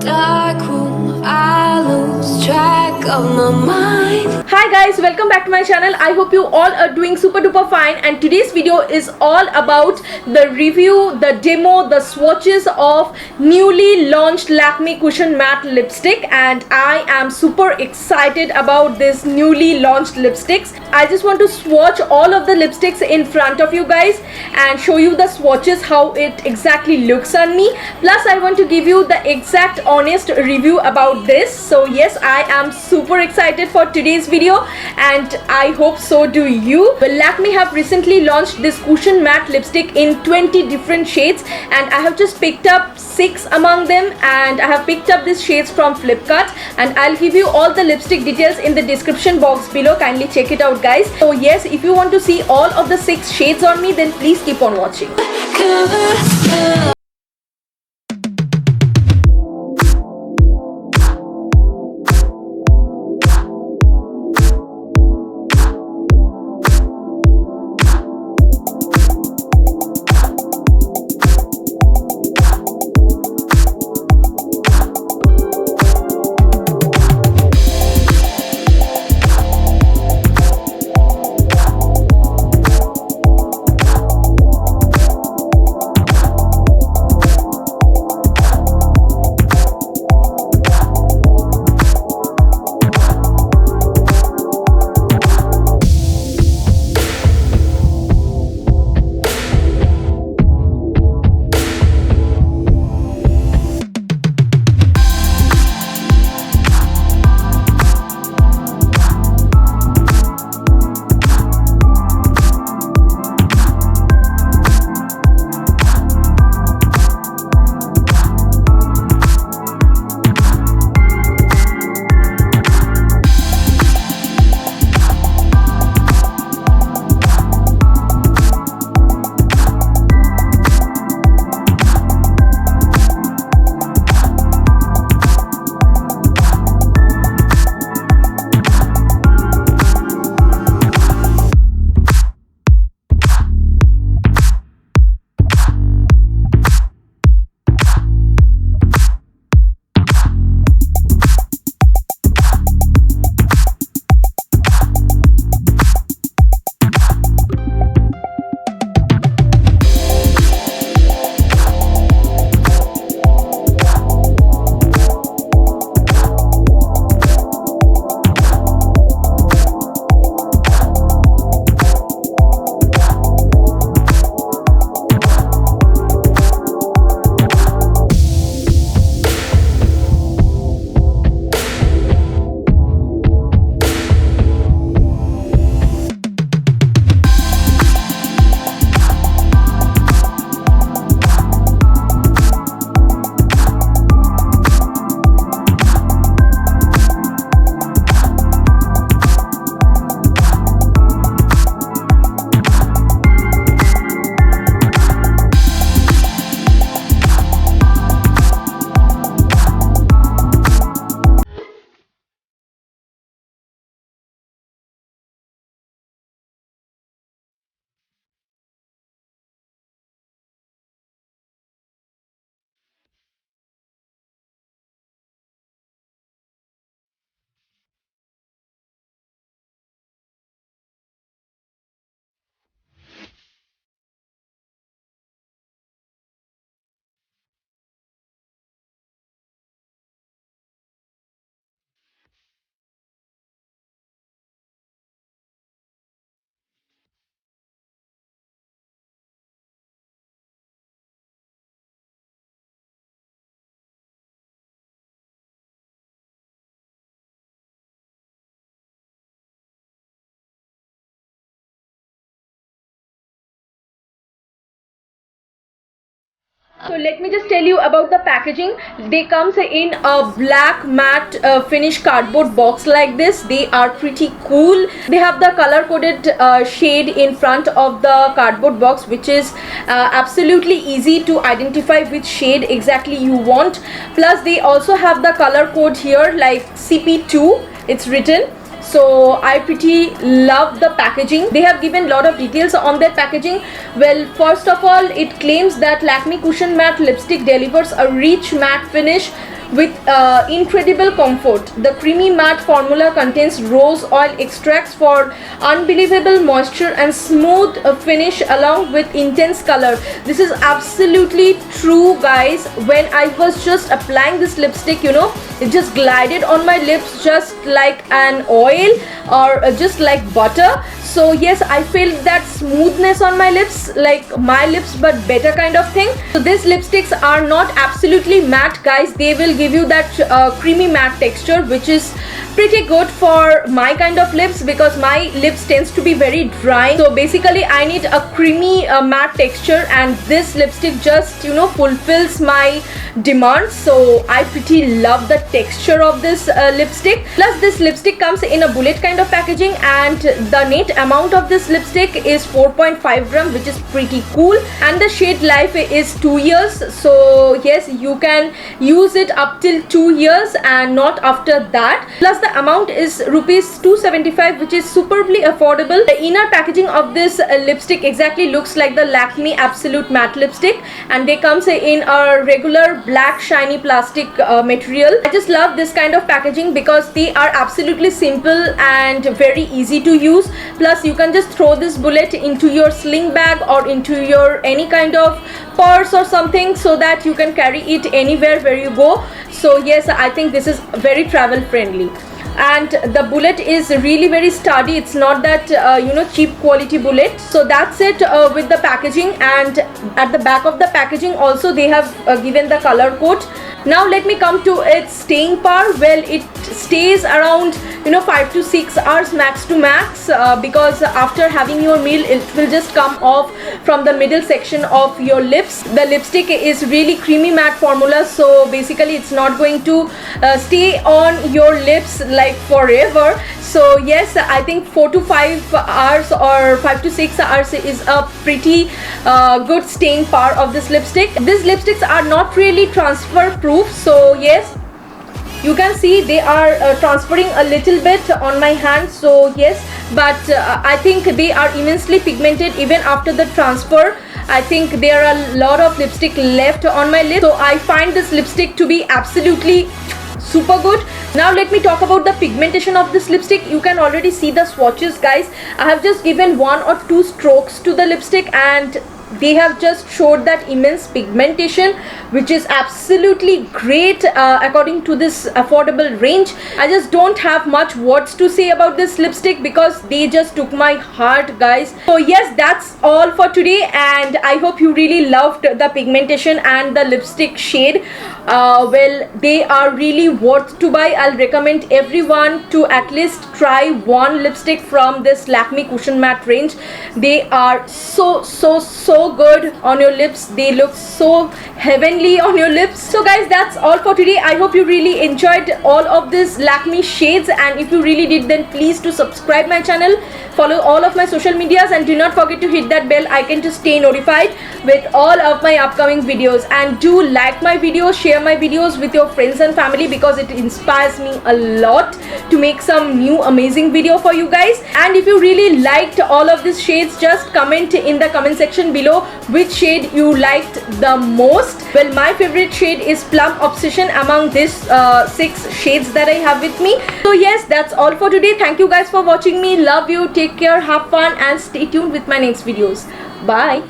Dark room, I lose track of my mind. Hi guys, welcome back to my channel. I hope you all are doing super duper fine, and today's video is all about the review, the demo, the swatches of newly launched Lakme Cushion Matte Lipstick, and I am super excited about this newly launched lipsticks. I just want to swatch all of the lipsticks in front of you guys and show you the swatches, how it exactly looks on me. Plus I want to give you the exact honest review about this. So yes, I am super excited for today's video and I hope so do you. Well, Lakme have recently launched this cushion matte lipstick in 20 different shades, and I have just picked up 6 among them, and I have picked up these shades from Flipkart, and I'll give you all the lipstick details in the description box below. Kindly check it out guys. So yes, if you want to see all of the 6 shades on me, then please keep on watching. So let me just tell you about the packaging. They comes in a black matte finish cardboard box like this. They are pretty cool. They have the color coded shade in front of the cardboard box, which is absolutely easy to identify which shade exactly you want. Plus they also have the color code here like CP2 it's written. So I pretty love the packaging. They have given lot of details on their packaging. Well, first of all, it claims that Lakme Cushion Matte Lipstick delivers a rich matte finish with incredible comfort. The creamy matte formula contains rose oil extracts for unbelievable moisture and smooth finish along with intense color. This is absolutely true, guys. When I was just applying this lipstick, you know, it just glided on my lips just like an oil or just like butter. So yes, I felt that smoothness on my lips, like my lips but better kind of thing. So these lipsticks are not absolutely matte, guys. They will give you that creamy matte texture, which is pretty good for my kind of lips because my lips tends to be very dry. So basically I need a creamy matte texture, and this lipstick just, you know, fulfills my demand. So I pretty love the texture of this lipstick. Plus this lipstick comes in a bullet kind of packaging, and the net amount of this lipstick is 4.5 gram, which is pretty cool, and the shade life is 2 years. So yes, you can use it up till 2 years and not after that. Plus the amount is rupees 275, which is superbly affordable. The inner packaging of this lipstick exactly looks like the Lakme Absolute Matte lipstick, and they comes in a regular black shiny plastic material. I just love this kind of packaging because they are absolutely simple and very easy to use. Plus you can just throw this bullet into your sling bag or into your any kind of purse or something, so that you can carry it anywhere where you go. So yes, I think this is very travel friendly, and the bullet is really very sturdy. It's not that you know, cheap quality bullet. So that's it with the packaging, and at the back of the packaging also they have given the color code. Now let me come to its staying power. Well, it stays around, you know, 5 to 6 hours max to max, because after having your meal it will just come off from the middle section of your lips. The lipstick is really creamy matte formula, so basically it's not going to stay on your lips like forever. So yes, I think 4 to 5 hours or 5 to 6 hours is a pretty good staying power of this lipstick. These lipsticks are not really transfer proof, so yes, you can see they are transferring a little bit on my hand. So yes, but I think they are immensely pigmented even after the transfer. I think there are a lot of lipstick left on my lips, so I find this lipstick to be absolutely super good. Now let me talk about the pigmentation of this lipstick. You can already see the swatches, guys. I have just given 1 or 2 strokes to the lipstick, and they have just showed that immense pigmentation, which is absolutely great according to this affordable range. I just don't have much words to say about this lipstick because they just took my heart, guys. So yes, that's all for today, and I hope you really loved the pigmentation and the lipstick shade. Well, they are really worth to buy. I'll recommend everyone to at least try one lipstick from this Lakme Cushion Matte range. They are so good on your lips. They look so heavenly on your lips. So guys, that's all for today. I hope you really enjoyed all of these Lakme shades, and if you really did, then please do subscribe my channel, follow all of my social medias, and do not forget to hit that bell icon to stay notified with all of my upcoming videos. And do like my videos, share my videos with your friends and family, because it inspires me a lot to make some new amazing video for you guys. And if you really liked all of these shades, just comment in the comment section below which shade you liked the most. Well, my favorite shade is Plum Obsession among these 6 shades that I have with me. So yes, that's all for today. Thank you guys for watching me. Love you, take care, have fun, and stay tuned with my next videos. Bye.